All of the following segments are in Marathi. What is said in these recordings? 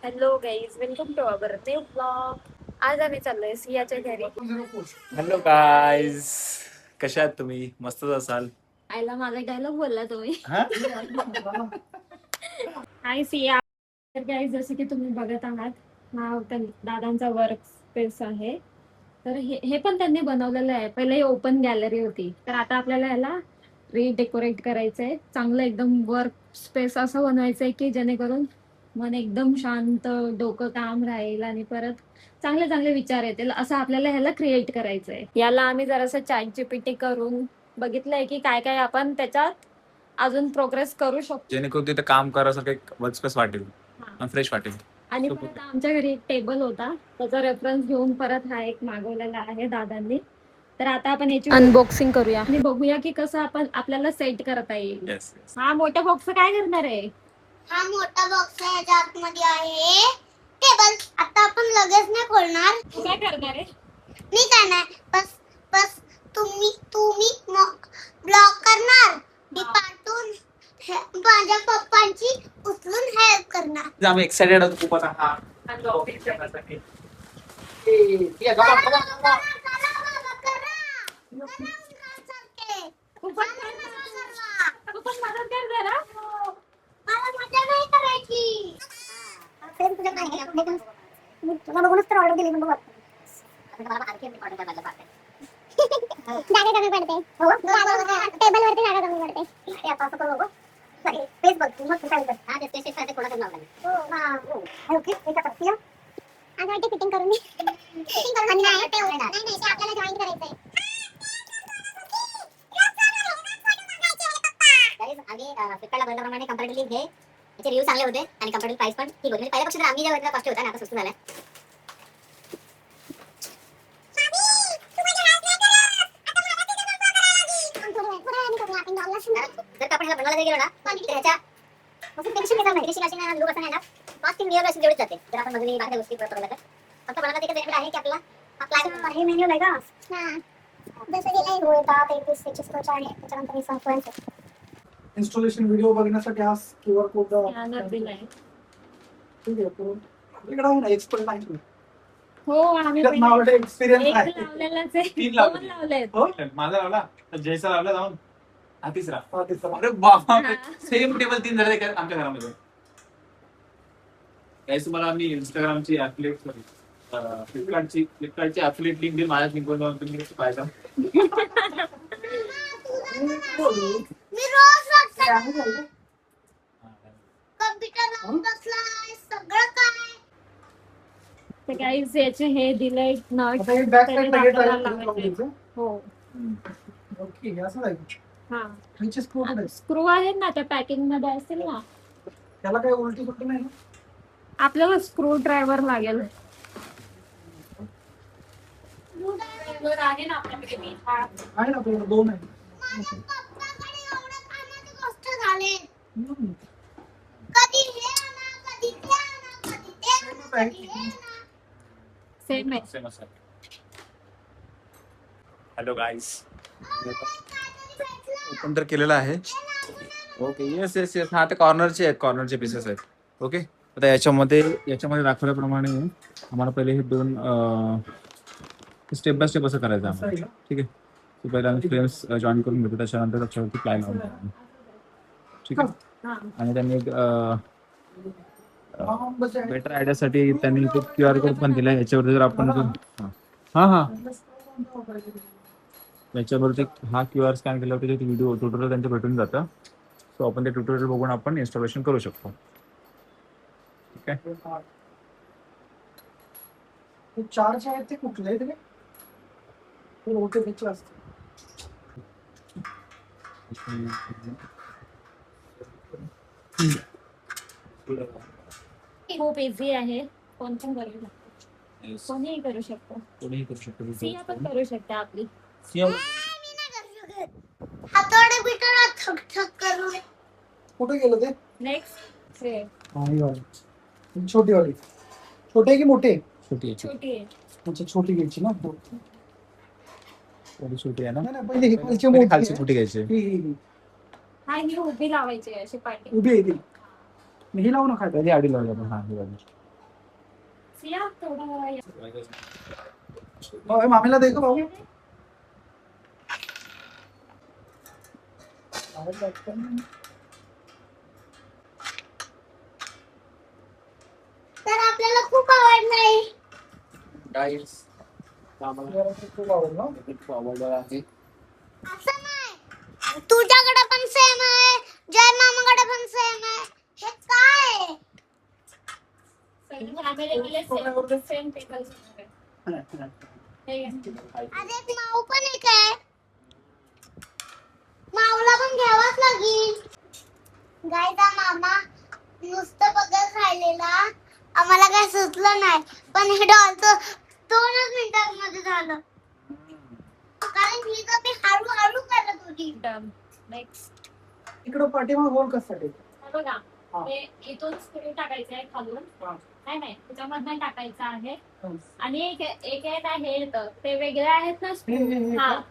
Hello guys, welcome to our new blog. आज आम्ही चाललोय सियाच्या घरी. हॅलो गाईज, कशा आहात तुम्ही? मस्तच असाल. आईला माझा डायलॉग बोलला तुम्ही. हा? हाय सिया. तर गाईज, जसं की तुम्ही बघत आहात, हा होता दादांचा वर्क स्पेस आहे. तर हे पण त्यांनी बनवलेलं आहे. पहिले ओपन गॅलरी होती, तर आता आपल्याला याला रिडेकोरेट करायचंय. चांगलं एकदम वर्क स्पेस असं बनवायचंय की जेणेकरून मन एकदम शांत, डोकं काम राहील आणि परत चांगले चांगले विचार येतील असं आपल्याला ह्याला क्रिएट करायचंय. याला आम्ही जरासं चॅट जीपीटी करून बघितलंय की काय काय आपण त्याच्यात अजून प्रोग्रेस करू शकतो, जेणेकरून तिथे काम करायसारखं एक वर्कस्पेस वाटेल, फ्रेश वाटेल. आणि परत आमच्या घरी एक टेबल होता, त्याचा रेफरन्स घेऊन परत हा एक मागवलेला आहे दादांनी. तर आता आपण याची अनबॉक्सिंग करूया आणि बघूया की कसं आपण आपल्याला सेट करता येईल. Yes yes. हा मोठा बॉक्स काय करणार आहे? हा मोठा बॉक्स आहे, याच्या आतमध्ये आहे टेबल. आता आपण लगेच नाही खोलणार. तू काय करणार आहे? मी काय नाही, बस बस तुम्ही तुम्ही ब्लॉक करणार, मी पाठवून माझ्या पप्पांची उचलून हेल्प करणार. आम्ही एक्साइटेड आहोत खूपच. हा Unboxing करण्यासाठी. खूपच तू पण मदत कर जरा. मला मजा नाही करायची. तुला बघूनच तर ऑर्डर दिली म्हणून वाटतं. जागा कमी पडते. टेबल वरती जागा कमी पडते. आता असं करू बघ. स्पेस बघ, मग कुठे आहे? हा ते स्पेस साठी कोणाकडे लावला नाही. हो हा. ओके, एका परती आज वाटते फिटिंग करून मी. फिटिंग करून नाही ते आपल्याला जॉईन करायचंय. गाईज, आम्ही फ्लिपकार्टला बघितल्याप्रमाणे कंपॅरेटिव्हली हे याचे रिव्ह्यू चांगले होते आणि कंपॅरेटिव्ह प्राइस पण ठीक होती. म्हणजे पहिल्यापेक्षा तर आम्ही जेव्हा बघितला कॉस्टली होता आणि आता स्वस्त झालाय. जर आपण ह्याला बनवायला गेलो ना तर ह्याच्या फिनिशिंग येणार नाही. फिनिशिंग अशी नाही, लुक असं नाही ना. कॉस्टिंग रिअल अशी जेवढीच जाते जर आपण बाजूने बाकीच्या गोष्टी बघितल्या तर. फक्त बनवायला एकच बेनिफिट आहे की आपला हा प्लॅन हे मेन्यू आहे का. हां, जसं की हे येतात 31 त्याची स्टोच आहे, त्याच्यानंतर हे संपवायचं. इन्स्टॉलेशन व्हिडिओ बघण्यासाठी हा क्यूआर कोड स्कॅनर दिलाय. ठीक आहे. तो आपल्याकडे आहे ना, एक्सपर्ट आहे. हो, आम्ही त्यात नावाचा एक्सपिरियन्स एक आहे. लावलेलाच आहे. 3 दोन लावले. लावलेत. हो, माझा लावला, जयचा लावला जाऊन. हा तिसरा. हा, तिसरा. अरे बाबा, हा. सेम टेबल 3 झाले का आमच्या घरामध्ये. गाईस, तुम्हाला मी इंस्टाग्रामची ऍफिलिएट फ्लिपकार्टची ऍफिलिएट लिंक देईन. माझ्या लिंकवर जाऊन तुम्ही पाहायचा. मी रोज कम्प्युटर लावून बसलाय, सगळं काय. तर गाईज याचे हे दिलंय नट. आता हे बॅक त्याने साइड मध्ये आपल्याला लावून लावायचंय. द्यायचं. हो. ओके, असं आहे. हा, ह्याचे स्क्रू कुठे आहेत? स्क्रू आहेत ना त्या पॅकिंग मध्ये असतील ना. त्याला काही उलटी सुलटी नाही ना? आपल्याला स्क्रू ड्रायव्हर लागेल. आहे ना आपल्याकडे. आहे ना, आपल्याकडे 2 आहे. माझ्या पप्पाकडे एवढे कामाचे गोष्ट झाले. हम्म. कधी हे आणा, कधी ते आणा, कधी ते आणा, कधी हे आणा. सेम आहे. हॅलो गाईस, ओपन तर केलेलं आहे. Okay, yes yes yes. हा, ते कॉर्नरचे पीसेस आहेत. ओके, आता याच्यामध्ये दाखवल्याप्रमाणे आम्हाला पहिले हे 2 स्टेप बाय स्टेप असं करायचं असं आम्हाला. आहे का? ठीक आहे. तो पहिला आम्ही फ्रेम्स जॉईन करून घेतो, त्याच्यानंतर त्याच्यावरती प्लाय लावून देतो. ठीक आहे. हा. आणि त्यांनी एक हा, बस आहे. बेटर आयडियासाठी त्यांनी तो QR कोड पण दिला. याच्यावरती जर आपण हां हां याच्यावरती हा QR स्कॅन केल्यावरती ते व्हिडिओ ट्युटोरियल त्यांचं भेटून जातं. सो आपण ते ट्युटोरियल बघून आपण इन्स्टॉलेशन करू शकतो. ठीक आहे. हे 4 जे आहेत ते कुठले आहेत रे? ते मोठे पिक्चर असतात. खूप इझी आहे. कोण पण करू शकतो. Yes. कोणीही करू शकतो. कोणीही करू शकतो. सिया पण करू शकते आपली. सिया मी नाही करू शकत. हातोडे बिटोडे ठक ठक करून. कुठे गेलं ते? नेक्स्ट हा, ही वाली. छोटी वाली. छोटे आहे की मोठे? छोटी आहे. छोटी आहे. अच्छा, छोटी घ्यायची ना. थोडी छोटी आहे ना. नाही नाही, पहिले ही खालची पहिले मोठी खालची आहे. मोठी घ्यायची. ही. हा, ही उभी लावायची आहे अशी पाठी. उभी आहे ती. मी ही लावू ना खाली. पहिले आडी लावली आपण. हा, ही वाली. सिया थोडं भाऊ, मामीला दे का भाऊ. तर आपल्याला खूप आवडलंय. गाईस खूप आवडलं. खूप आवडलेला आहे. असं नाही, तुझ्याकडे पण सेम आहे, जय मामाकडे पण सेम आहे. हे काय आहे? सेम टेबल अरे एक माऊ पण एक आहे. माऊला पण घ्यावाच लागेल. गायचा मामा नुसतं बघत राहिलेला, आम्हाला काय सुचलं नाही. पण हे डॉलचं 2च मिनिटांमध्ये झालं. कारण ही तर मी हळूहळू करत होती. नेक्स्ट इकडं पाठीमाग होल कशासाठी. बघा हा. हे इथून स्क्रू टाकायचं आहे खालून. हा. नाही त्याच्यामधनं टाकायचं आहे. हं. आणि एक आहे ना हे येतं, ते वेगळे आहेत ना हे, स्क्रू. हे, हे हा का?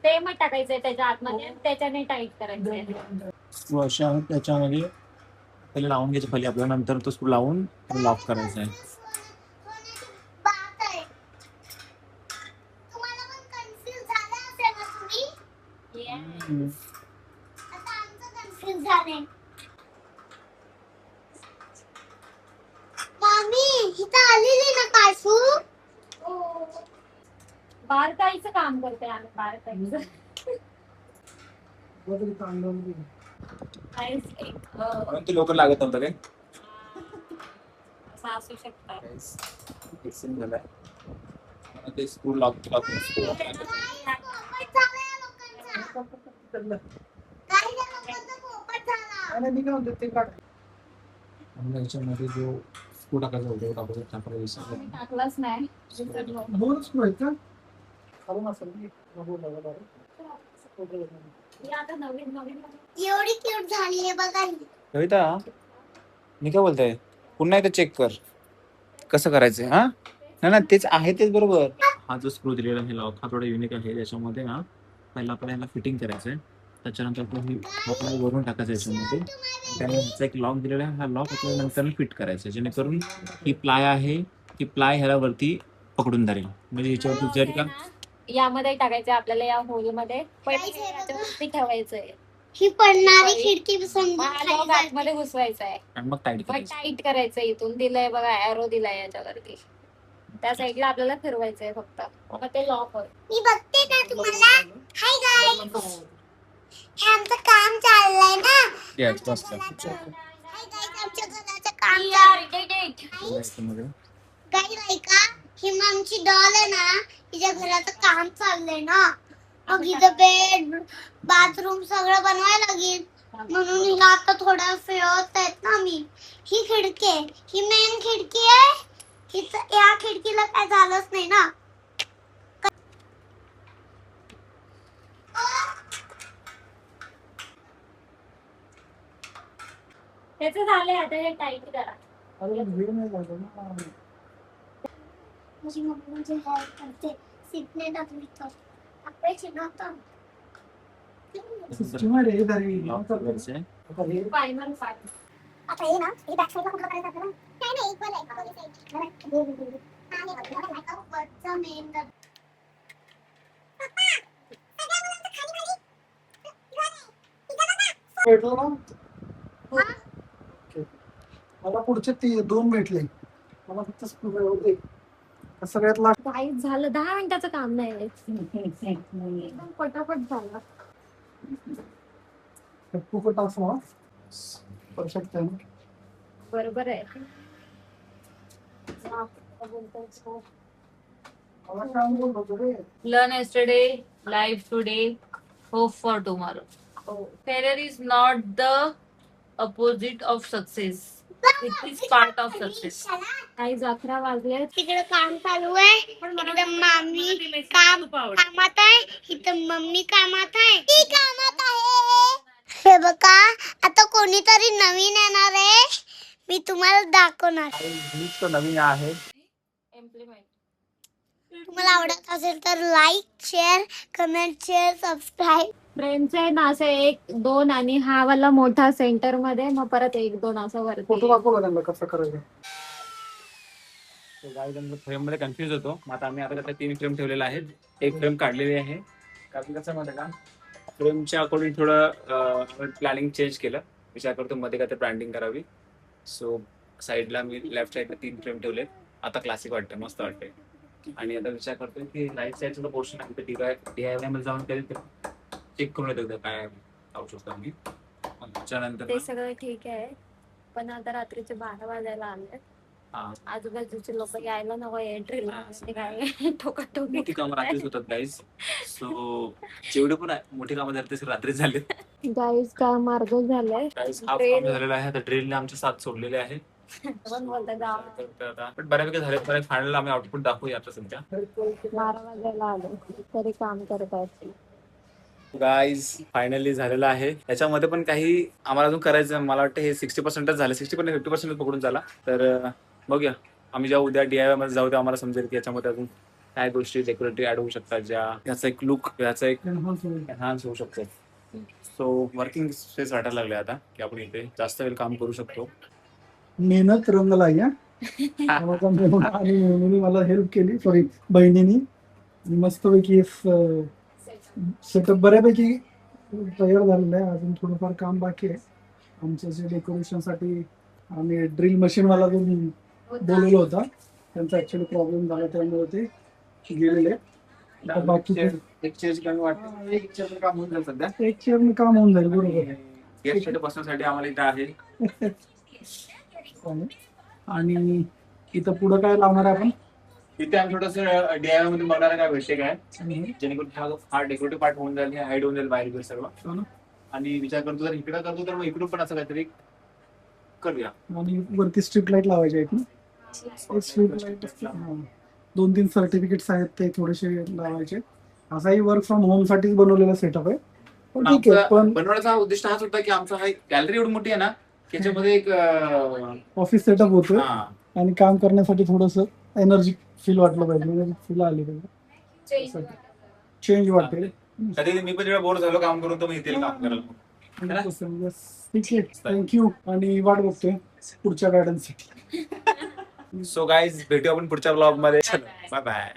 ते मग टाकायचंय त्याच्या आतमध्ये आणि त्याच्याने टाईट करायचंय. स्क्रू अशा आहेत, त्याच्यामध्ये पहिले लावून घ्यायचे खाली आपल्याला, नंतर तो स्क्रू लावून लॉक करायचा आहे. बात आहे. तुम्हाला पण कन्फ्युज झाला असेल ना तुम्ही. आता आमचं कन्फ्युज झालंय. मामी इथं आलेली ना कासू. बारकाईचं काम करते आम्ही, बारकाईचं. वगैरे तांदूळ बी. Guys, एक म्हणून ते लवकर लागत नव्हतं काय. असं असू शकतं. फिक्सिंग झालंय. आता ते स्क्रू लॉक स्क्रू पोपट झाला या लोकांचा. काही या लोकांचा पोपट झाला. आणि मी काय म्हणतो ते काढ. याच्यामध्ये जो स्क्रू टाकायचा होता टाकायचा टाकायला विसरलो. आम्ही टाकलाच नाही. दोन स्क्रू आहेत का. खालून असेल की. नको लावा बरं. हे आता नवीन एवढी क्यूट झाली आहे बघा. कविता मी काय बोलताय, पुन्हा एकदा चेक कर कसं करायचंय. हा नाही ना, तेच आहे तेच बरोबर. हा जो स्क्रू दिलेला आहे लॉक, हा थोडा युनिक आहे. याच्यामध्ये ना पहिला आपल्याला ह्याला फिटिंग करायचंय, त्याच्यानंतर आपल्याला वरून टाकायचं याच्यामध्ये. त्याने ह्याचा एक लॉक दिलेला आहे, हा लॉक आपल्याला नंतर फिट करायचा, जेणेकरून ही प्लाय आहे ती प्लाय ह्याला वरती पकडून धरेल. म्हणजे ह्याच्यावरती जर का यामध्ये टाकायचं आपल्याला, या होल मध्ये पहिले याच्यावरती ठेवायचंय. ही पडणारी खिडकी समजून हा खाली लॉक जाते. आतमध्ये घुसवायचा आहे. आणि मग टाईट मग करायचं. टाईट करायचं. इथून दिलंय बघा, एरो दिलाय याच्यावरती. त्या साईडला आपल्याला फिरवायचंय फक्त, मग ते लॉक होईल. मी बघते ना तुम्हाला. हाय गाईज, हे आमचं काम चाललंय ना. Yes, बस हाय कर. गाईज, आमच्या घराचं काम चाललंय. याच्यामध्ये गाईज ऐका, ही मग आमची डॉल आहे ना, तिच्या घराचं काम चाललंय ना. मग हिचं बेड बाथरूम सगळं बनवायला लागेल. म्हणून हिला आता थोडा फिरवत आहेत ना मी. ही खिडकी आहे, ही मेन खिडकी आहे. हिचं या खिडकीला काय झालंच नाही ना. त्याचं झालंय, आता हे टाईट करा. अरे वेळ नाही झालं ना. माझी मम्मी म्हणजे हेल्प करते. सिपने टाकली तर आपल्याची नातं. सिस्टम आहे रे तरी. लॉक करायचंय. आता हे फायनल पार्ट. आता हे ना, हे बॅक साईडला कुठलं करायचं आपल्याला? काय नाही, इक्वल आहे. दोन्ही साईड. आणि वरचा मेन पप्पा, सगळ्या मुलांचं खाली खाली घर आहे. इथं बघा. भेटलं ना. ओके. मला पुढचे 2 भेटले. मला फक्त स्क्रू होते. सगळ्यात लास्ट. काहीच झालं, 10 मिनिटाचं काम नाही. एकदम पटापट झालं. फुकट असं परफेक्ट आहे ना. बरोबर आहे. मला काम बोलत होतो रे. Learn yesterday, live today, hope for tomorrow. Failure is not the opposite of success. It is part of success. काही 11 वाजले. तिकडे काम चालू आहे. इकडे मामी कामात आहे. इथं मम्मी कामात आहे. ती कामात आहे. हे बघा, आता कोणीतरी नवीन येणार आहे. मी तुम्हाला दाखवणार. हीच तो नवीन आहे. इम्प्लिमेंट. तुम्हाला आवडत असेल तर like, share, comment, share, subscribe. फ्रेमचे आहे ना असे 1, 2 आणि हा वाला मोठा सेंटर मध्ये, मग परत 1, 2 असं वरती. फोटो दाखवला त्यांना कसं करायचं. फ्रेम मध्ये कन्फ्युज होतो. मग आता आम्ही 3 फ्रेम ठेवलेले आहेत. एक फ्रेम काढलेली आहे. कारण कसं माहिती का, फ्रेमच्या अकॉर्डिंग थोडं प्लॅनिंग चेंज केलं. विचार करतो मध्ये काय तर ब्रँडिंग करावी. सो साईडला मी लेफ्ट साईडला 3 फ्रेम ठेवले. आता क्लासिक वाटतं, मस्त वाटते. आणि आता विचार करतोय की राईट साईडचं पोर्शन आहे ते DIY मध्ये जाऊन चेक करून येतो काय लावू शकतो आम्ही. मग त्याच्यानंतर ते सगळं ठीक आहे, पण आता रात्रीचे 12 वाजायला आले. हा, आजूबाजूचे लोक यायला नको एंट्रीला. हा. काय ठोकाठोकी मोठी कामं रात्रीच होतात गाईज. सो जेवढे पण मोठी कामं झाली ते रात्री झाले. गाईज का मार्ग झालाय. गाईज हाफ काम झालेला आहे. आता ड्रिलने आमचे साथ सोडलेले आहे. पण बोलता गाव पण बऱ्यापैकी झाले. फायनल आम्ही आउटपुट दाखवूया आता सध्या. 12 वाजायला आले तरी काम करत आहेत. गाईज फायनली झालेलं आहे. याच्यामध्ये पण काही आम्हाला अजून करायचं. मला वाटतं हे 60% झालं. 60% 50% पकडून झाला. तर बघूया आम्ही जेव्हा उद्या DIY मध्ये जाऊ तेव्हा आम्हाला समजेल की याच्यामध्ये अजून काय गोष्टी डेकोरेटिव्ह ऍड होऊ शकतात, ज्या याचा एक लुक, याचा एक एनहान्स होऊ शकतो. सो वर्किंग स्पेस वाटायला लागले आता की आपण इथे जास्त वेळ काम करू शकतो. मेहनत रंगला या माझा मेहुणा आणि मेहुणीने मला हेल्प केली, सॉरी बहिणीनी. मस्तपैकी सेटअप बऱ्यापैकी तयार झालेलं आहे. अजून थोडंफार काम बाकी आहे. आमचं जे डेकोरेशनसाठी आम्ही ड्रिल मशीनवाला जो बोलवलं होता त्यांचा ऍक्च्युली प्रॉब्लेम झाला, त्यामुळे ते गेलेले. आता बाकी एक चेंज कमी वाटतं. एक चेंज काम होऊन जाईल सध्या. एक चेअर काम होऊन जाईल. बरोबर गेस्ट बसण्यासाठी आम्हाला इथं आहे. आणि इथं पुढं काय लावणार आहे आपण? इथे आम्ही थोडंसं DIY मध्ये बघणार काय भेटते काय, जेणेकरून हा डेकोरेटिव्ह पार्ट होऊन जाईल, हाईड होऊन जाईल बाहेर सर्व. आणि विचार करतो जर इकडे करतो तर मग इकडून पण असं काहीतरी करूया. आणि वरती स्ट्रीट लाईट लावायचे आहेत ना. स्ट्रीट लाईट 2-3 सर्टिफिकेट्स आहेत ते थोडेसे लावायचे. असाही वर्क फ्रॉम होम साठीच बनवलेला सेटअप आहे. पण ठीक आहे. पण बनवण्याचा उद्दिष्ट हाच होता की आमचा हा गॅलरी एवढी मोठी आहे ना, त्याच्यामध्ये एक ऑफिस सेटअप होतं हा, आणि काम करण्यासाठी थोडंसं एनर्जी फील वाटलं पाहिजे, एनर्जी फील आली पाहिजे, चेंज वाटेल. कधी मी पण जेव्हा बोर झालो काम करून तर मी इथे काम करायला. ठीक आहे, थँक्यू. आणि वाट बघतोय पुढच्या गार्डनसाठी. सो गाईज भेटू आपण पुढच्या ब्लॉग मध्ये. Bye bye.